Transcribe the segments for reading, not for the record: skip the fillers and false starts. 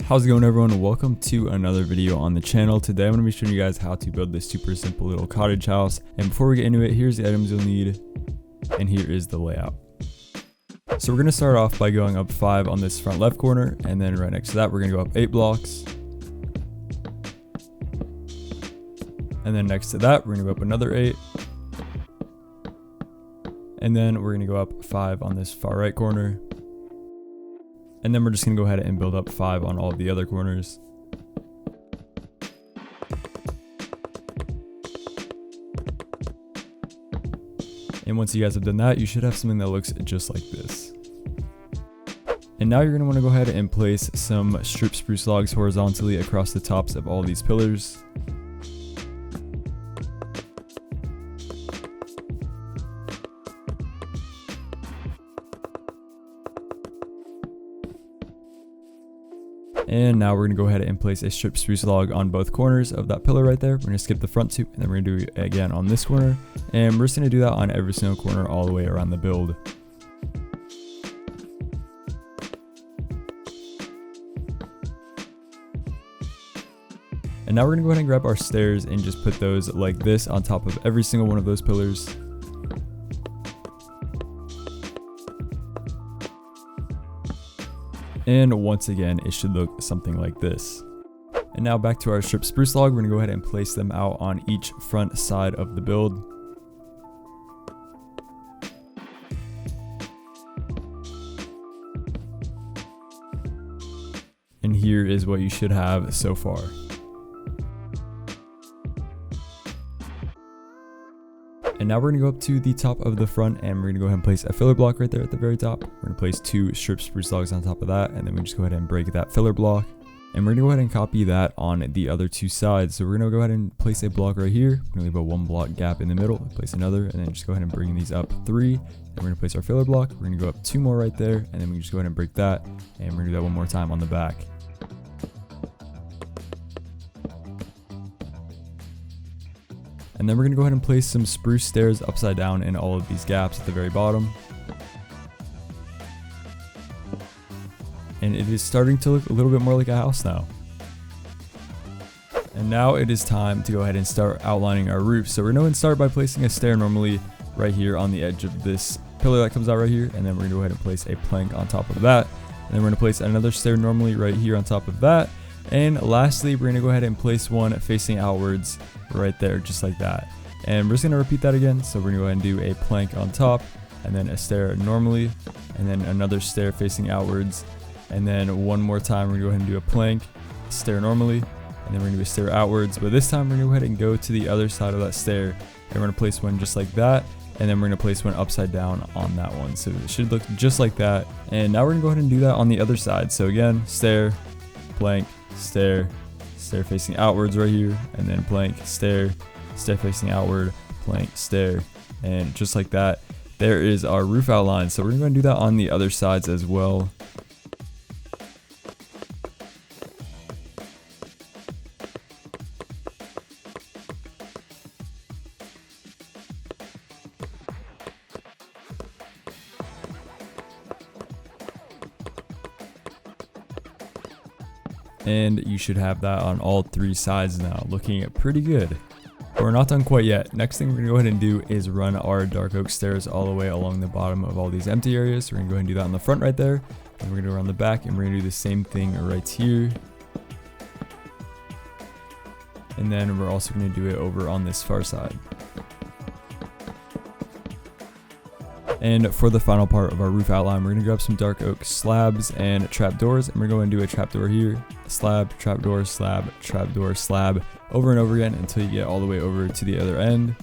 How's it going, everyone? Welcome to another video on the channel. Today I'm going to be showing you guys how to build this super simple little cottage house. And before we get into it, here's the items you'll need, and here is the layout. So we're going to start off by going up 5 on this front left corner, and then right next to that we're going to go up 8 blocks. And then next to that we're going to go up another 8. And then we're going to go up 5 on this far right corner. And then we're just going to go ahead and build up 5 on all of the other corners. And once you guys have done that, you should have something that looks just like this. And now you're going to want to go ahead and place some strip spruce logs horizontally across the tops of all these pillars. And now we're going to go ahead and place a strip spruce log on both corners of that pillar right there. We're going to skip the front 2, and then we're going to do it again on this corner. And we're just going to do that on every single corner all the way around the build. And now we're going to go ahead and grab our stairs and just put those like this on top of every single one of those pillars. And once again, it should look something like this. And now back to our strip spruce log, we're gonna go ahead and place them out on each front side of the build. And here is what you should have so far. And now we're gonna go up to the top of the front, and we're gonna go ahead and place a filler block right there at the very top. We're gonna place 2 strip spruce logs on top of that, and then we just go ahead and break that filler block. And we're gonna go ahead and copy that on the other 2 sides. So we're gonna go ahead and place a block right here. We're gonna leave a 1 block gap in the middle, place another, and then just go ahead and bring these up 3. And we're gonna place our filler block. We're gonna go up 2 more right there, and then we can just go ahead and break that. And we're gonna do that 1 more time on the back. And then we're going to go ahead and place some spruce stairs upside down in all of these gaps at the very bottom. And it is starting to look a little bit more like a house now. And now it is time to go ahead and start outlining our roof. So we're going to start by placing a stair normally right here on the edge of this pillar that comes out right here. And then we're going to go ahead and place a plank on top of that. And then we're going to place another stair normally right here on top of that. And lastly, we're going to go ahead and place one facing outwards right there, just like that. And we're just going to repeat that again. So we're going to go ahead and do a plank on top, and then a stair normally, and then another stair facing outwards. And then one more time, we're going to go ahead and do a plank, stair normally, and then we're going to do a stair outwards. But this time, we're going to go ahead and go to the other side of that stair, and we're going to place one just like that. And then we're going to place one upside down on that one. So it should look just like that. And now we're going to go ahead and do that on the other side. So again, stair, plank, stair, stair facing outwards right here, and then plank, stair, stair facing outward, plank, stair, and just like that, there is our roof outline. So we're going to do that on the other sides as well. And you should have that on all 3 sides now, looking pretty good. But we're not done quite yet. Next thing we're gonna go ahead and do is run our dark oak stairs all the way along the bottom of all these empty areas. So we're gonna go ahead and do that on the front right there. And we're gonna go around the back, and we're gonna do the same thing right here. And then we're also gonna do it over on this far side. And for the final part of our roof outline, we're going to grab some dark oak slabs and trapdoors, and we're going to do a trapdoor here, slab, trapdoor, slab, trapdoor, slab, over and over again until you get all the way over to the other end.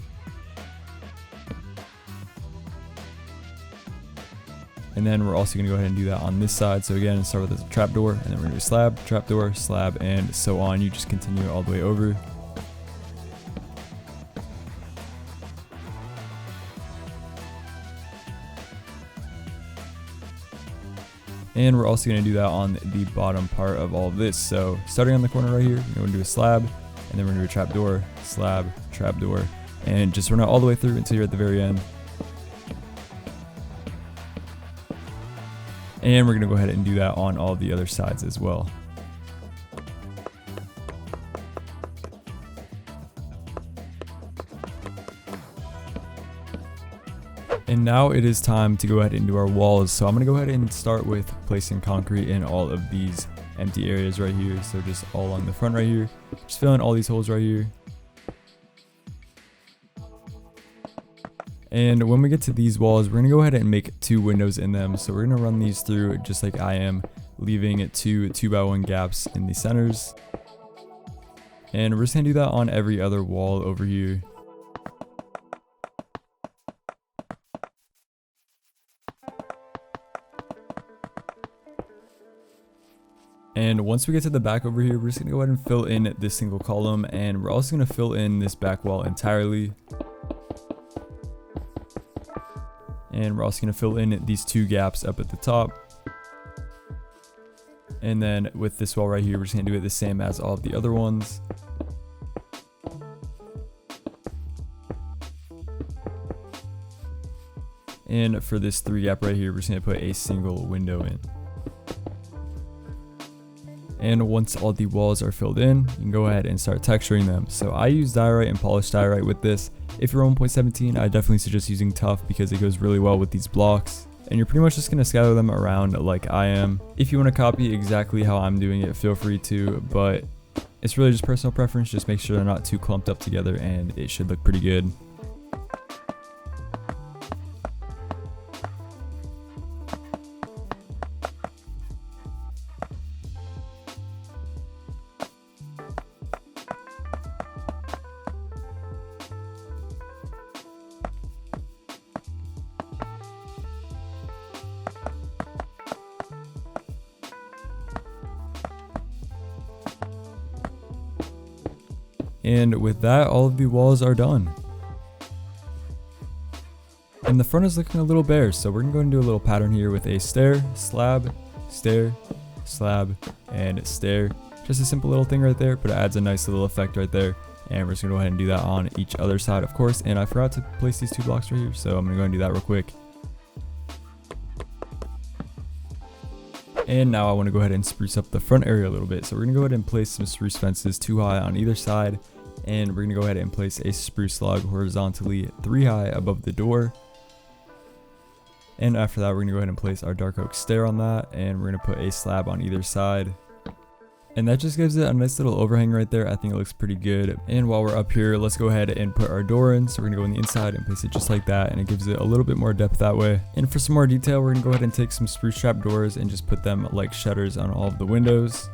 And then we're also going to go ahead and do that on this side. So again, start with a trapdoor, and then we're going to do slab, trapdoor, slab, and so on. You just continue all the way over. And we're also going to do that on the bottom part of all of this. So starting on the corner right here, we're going to do a slab, and then we're going to do a trapdoor, slab, trapdoor, and just run it all the way through until you're at the very end. And we're going to go ahead and do that on all the other sides as well. And now it is time to go ahead and do our walls. So I'm going to go ahead and start with placing concrete in all of these empty areas right here. So just all along the front right here. Just fill in all these holes right here. And when we get to these walls, we're going to go ahead and make 2 windows in them. So we're going to run these through just like I am, leaving 2 2x1 gaps in the centers. And we're just going to do that on every other wall over here. And once we get to the back over here, we're just going to go ahead and fill in this single column. And we're also going to fill in this back wall entirely. And we're also going to fill in these 2 gaps up at the top. And then with this wall right here, we're just going to do it the same as all of the other ones. And for this 3 gap right here, we're just going to put a single window in. And once all the walls are filled in, you can go ahead and start texturing them. So I use diorite and polished diorite with this. If you're 1.17, I definitely suggest using tough because it goes really well with these blocks. And you're pretty much just going to scatter them around like I am. If you want to copy exactly how I'm doing it, feel free to, but it's really just personal preference. Just make sure they're not too clumped up together and it should look pretty good. And with that, all of the walls are done. And the front is looking a little bare, so we're gonna go and do a little pattern here with a stair, slab, and stair. Just a simple little thing right there, but it adds a nice little effect right there. And we're just gonna go ahead and do that on each other side, of course. And I forgot to place these 2 blocks right here, so I'm gonna go and do that real quick. And now I want to go ahead and spruce up the front area a little bit. So we're going to go ahead and place some spruce fences 2 high on either side. And we're going to go ahead and place a spruce log horizontally 3 high above the door. And after that, we're going to go ahead and place our dark oak stair on that. And we're going to put a slab on either side. And that just gives it a nice little overhang right there. I think it looks pretty good. And while we're up here, let's go ahead and put our door in. So we're gonna go on the inside and place it just like that. And it gives it a little bit more depth that way. And for some more detail, we're gonna go ahead and take some spruce trap doors and just put them like shutters on all of the windows.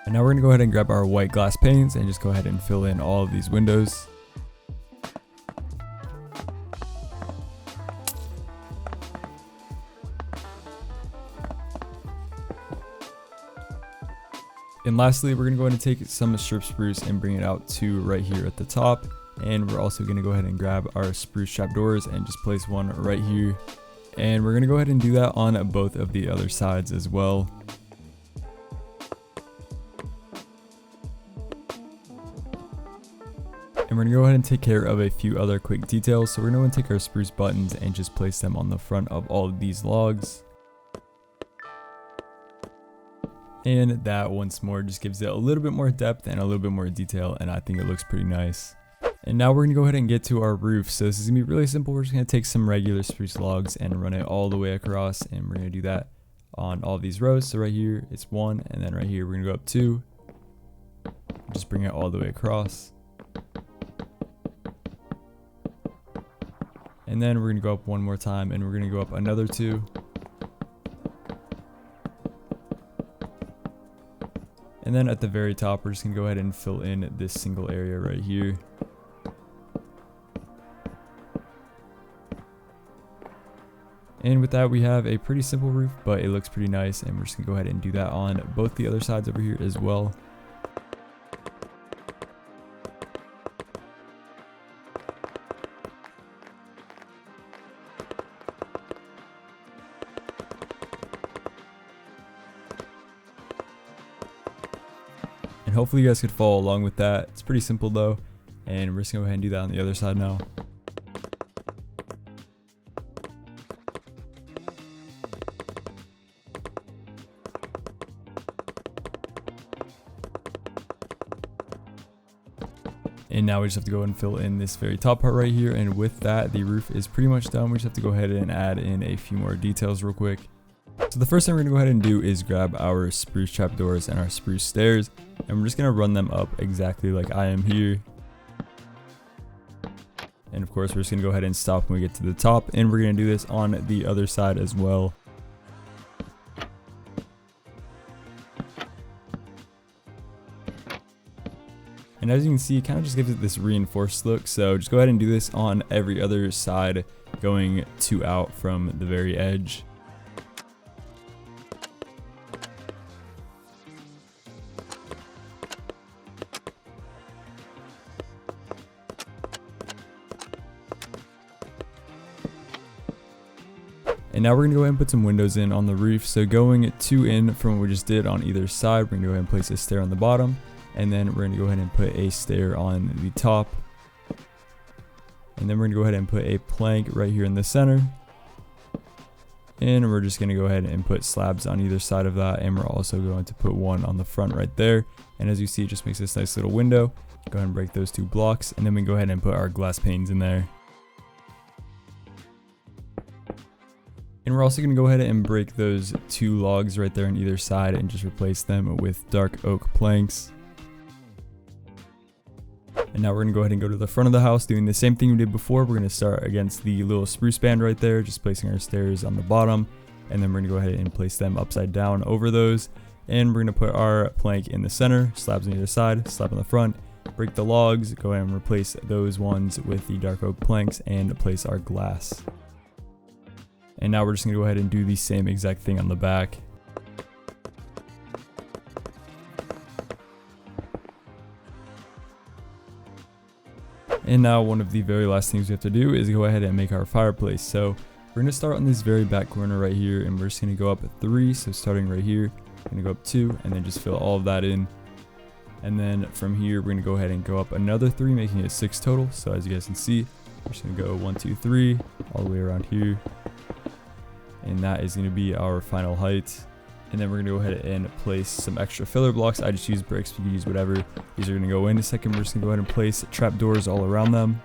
And now we're gonna go ahead and grab our white glass panes and just go ahead and fill in all of these windows. And lastly, we're gonna go ahead and take some strip spruce and bring it out to right here at the top. And we're also gonna go ahead and grab our spruce trap doors and just place one right here. And we're gonna go ahead and do that on both of the other sides as well. And we're gonna go ahead and take care of a few other quick details. So we're gonna take our spruce buttons and just place them on the front of all of these logs. And that once more just gives it a little bit more depth and a little bit more detail, and I think it looks pretty nice. And now we're gonna go ahead and get to our roof. So this is gonna be really simple. We're just gonna take some regular spruce logs and run it all the way across, and we're gonna do that on all these rows. So right here it's 1, and then right here we're gonna go up 2. Just bring it all the way across. And then we're gonna go up 1 more time, and we're gonna go up another 2. And then at the very top, we're just gonna go ahead and fill in this single area right here. And with that, we have a pretty simple roof, but it looks pretty nice. And we're just gonna go ahead and do that on both the other sides over here as well. And hopefully you guys could follow along with that. It's pretty simple though. And we're just gonna go ahead and do that on the other side now. And now we just have to go and fill in this very top part right here. And with that, the roof is pretty much done. We just have to go ahead and add in a few more details real quick. So the first thing we're gonna go ahead and do is grab our spruce trapdoors and our spruce stairs, and we're just gonna run them up exactly like I am here. And of course, we're just gonna go ahead and stop when we get to the top, and we're gonna do this on the other side as well. And as you can see, it kind of just gives it this reinforced look. So just go ahead and do this on every other side, going 2 out from the very edge. And now we're gonna go ahead and put some windows in on the roof. So going 2 in from what we just did on either side, we're gonna go ahead and place a stair on the bottom. And then we're going to go ahead and put a stair on the top. And then we're going to go ahead and put a plank right here in the center. And we're just going to go ahead and put slabs on either side of that. And we're also going to put one on the front right there. And as you see, it just makes this nice little window. Go ahead and break those 2 blocks. And then we can go ahead and put our glass panes in there. And we're also going to go ahead and break those 2 logs right there on either side and just replace them with dark oak planks. And now we're gonna go ahead and go to the front of the house, doing the same thing we did before. We're gonna start against the little spruce band right there, just placing our stairs on the bottom, and then we're gonna go ahead and place them upside down over those. And we're gonna put our plank in the center, slabs on either side, slab on the front, break the logs, go ahead and replace those ones with the dark oak planks, and place our glass. And now we're just gonna go ahead and do the same exact thing on the back. And now one of the very last things we have to do is go ahead and make our fireplace. So we're gonna start on this very back corner right here, and we're just gonna go up 3. So starting right here, we're gonna go up 2, and then just fill all of that in. And then from here, we're gonna go ahead and go up another 3, making it 6 total. So as you guys can see, we're just gonna go 1, 2, 3, all the way around here. And that is gonna be our final height. And then we're gonna go ahead and place some extra filler blocks. I just use bricks, you can use whatever. These are gonna go in a second. We're just gonna go ahead and place trapdoors all around them.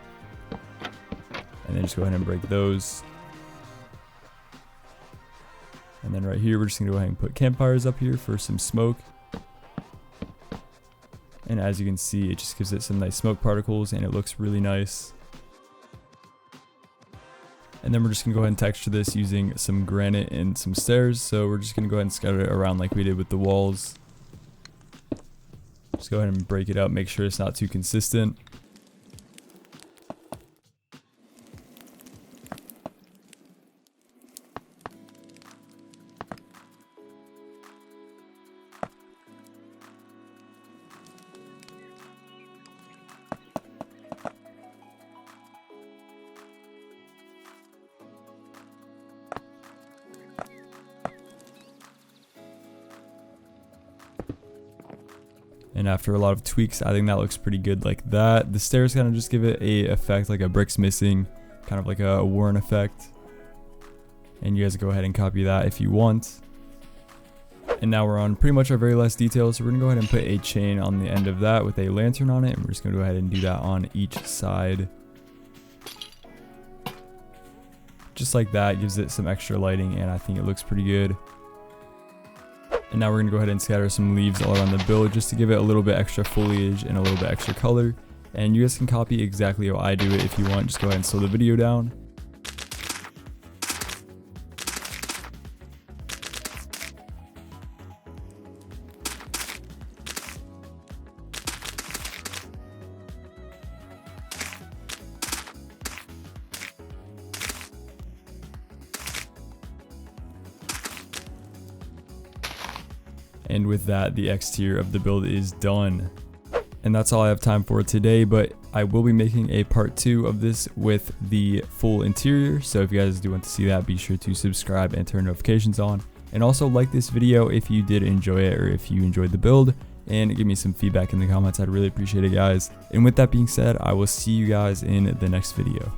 And then just go ahead and break those. And then right here, we're just gonna go ahead and put campfires up here for some smoke. And as you can see, it just gives it some nice smoke particles, and it looks really nice. And then we're just gonna go ahead and texture this using some granite and some stairs. So we're just gonna go ahead and scatter it around like we did with the walls. Just go ahead and break it up, make sure it's not too consistent. And after a lot of tweaks, I think that looks pretty good like that. The stairs kind of just give it a effect like a brick's missing, kind of like a worn effect. And you guys go ahead and copy that if you want. And now we're on pretty much our very last detail. So we're gonna go ahead and put a chain on the end of that with a lantern on it. And we're just gonna go ahead and do that on each side. Just like that, gives it some extra lighting, and I think it looks pretty good. And now we're going to go ahead and scatter some leaves all around the build just to give it a little bit extra foliage and a little bit extra color. And you guys can copy exactly how I do it if you want. Just go ahead and slow the video down. And with that, the exterior of the build is done. And that's all I have time for today, but I will be making a part 2 of this with the full interior. So if you guys do want to see that, be sure to subscribe and turn notifications on. And also like this video if you did enjoy it or if you enjoyed the build. and give me some feedback in the comments. I'd really appreciate it, guys. And with that being said, I will see you guys in the next video.